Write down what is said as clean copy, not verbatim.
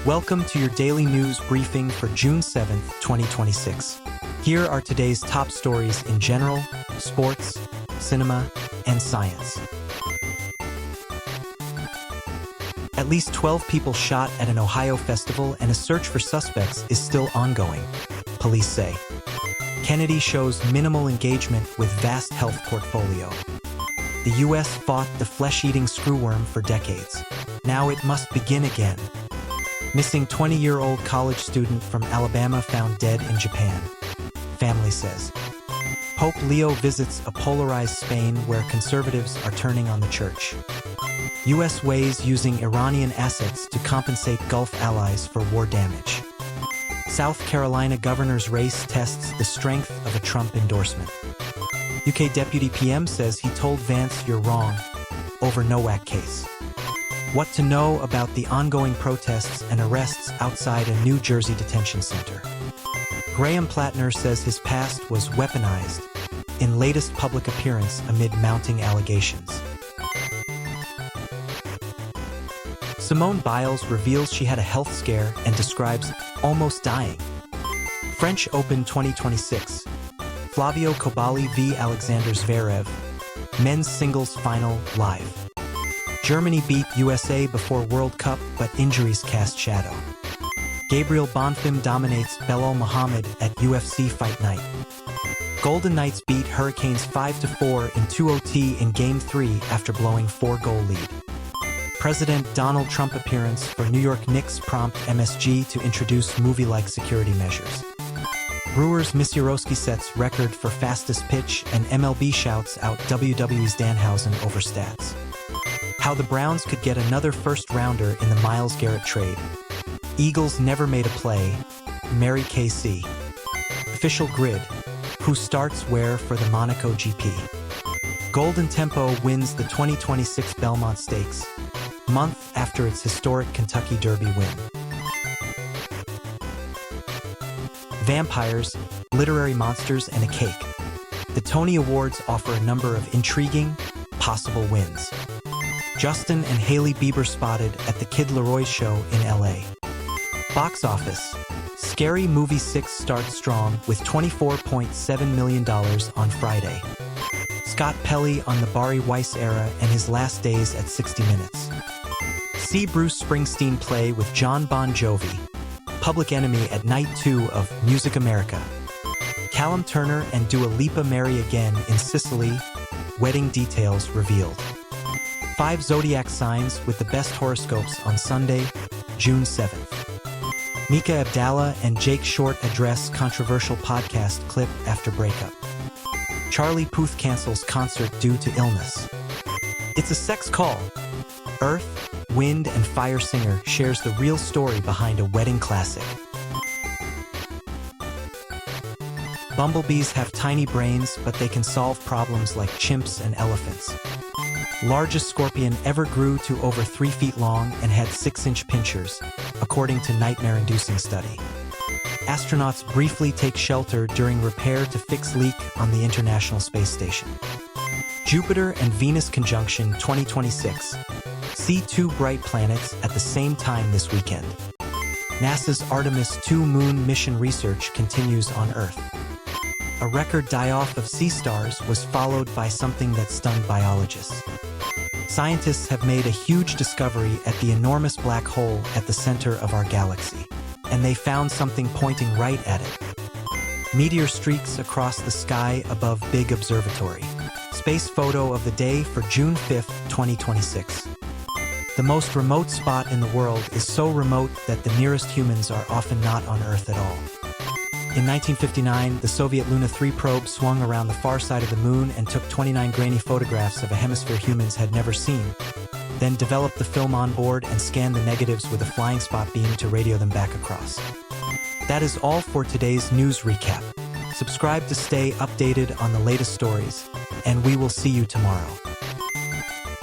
Welcome to your daily news briefing for June 7th, 2026. Here are today's top stories in general, sports, cinema, and science. At least 12 people shot at an Ohio festival, and a search for suspects is still ongoing, police say. Kennedy shows minimal engagement with vast health portfolio. The U.S. fought the flesh-eating screwworm for decades. Now it must begin again. Missing 20-year-old college student from Alabama found dead in Japan. Family says. Pope Leo visits a polarized Spain where conservatives are turning on the church. U.S. weighs using Iranian assets to compensate Gulf allies for war damage. South Carolina governor's race tests the strength of a Trump endorsement. UK Deputy PM says he told Vance you're wrong over Nowak case. What to know about the ongoing protests and arrests outside a New Jersey detention center. Graham Plattner says his past was weaponized in latest public appearance amid mounting allegations. Simone Biles reveals she had a health scare and describes almost dying. French Open 2026. Flavio Kobali v. Alexander Zverev. Men's singles final live. Germany beat USA before World Cup, but injuries cast shadow. Gabriel Bonfim dominates Belal Muhammad at UFC Fight Night. Golden Knights beat Hurricanes 5-4 in 2 OT in Game 3 after blowing 4-goal lead. President Donald Trump appearance for New York Knicks prompt MSG to introduce movie-like security measures. Brewers Misiorowski sets record for fastest pitch, and MLB shouts out WWE's Danhausen over stats. How the Browns could get another first-rounder in the Myles Garrett trade. Eagles never made a play. Mary KC. Official grid. Who starts where for the Monaco GP. Golden Tempo wins the 2026 Belmont Stakes, month after its historic Kentucky Derby win. Vampires, literary monsters, and a cake. The Tony Awards offer a number of intriguing, possible wins. Justin and Hailey Bieber spotted at the Kid Laroi show in LA. Box office. Scary Movie 6 starts strong with $24.7 million on Friday. Scott Pelley on the Barry Weiss era and his last days at 60 Minutes. See Bruce Springsteen play with John Bon Jovi. Public Enemy at Night 2 of Music America. Callum Turner and Dua Lipa marry again in Sicily. Wedding details revealed. 5 zodiac signs with the best horoscopes on Sunday, June 7th. Mika Abdallah and Jake Short address controversial podcast clip after breakup. Charlie Puth cancels concert due to illness. It's a sex call. Earth, Wind, and Fire singer shares the real story behind a wedding classic. Bumblebees have tiny brains, but they can solve problems like chimps and elephants. Largest scorpion ever grew to over 3 feet long and had 6-inch pinchers, according to nightmare-inducing study. Astronauts briefly take shelter during repair to fix leak on the International Space Station. Jupiter and Venus conjunction 2026. See 2 bright planets at the same time this weekend. NASA's Artemis II moon mission research continues on Earth. A record die-off of sea stars was followed by something that stunned biologists. Scientists have made a huge discovery at the enormous black hole at the center of our galaxy, and they found something pointing right at it. Meteor streaks across the sky above Big Observatory. Space photo of the day for June 5th, 2026. The most remote spot in the world is so remote that the nearest humans are often not on Earth at all. In 1959, the Soviet Luna 3 probe swung around the far side of the moon and took 29 grainy photographs of a hemisphere humans had never seen, then developed the film on board and scanned the negatives with a flying spot beam to radio them back across. That is all for today's news recap. Subscribe to stay updated on the latest stories, and we will see you tomorrow.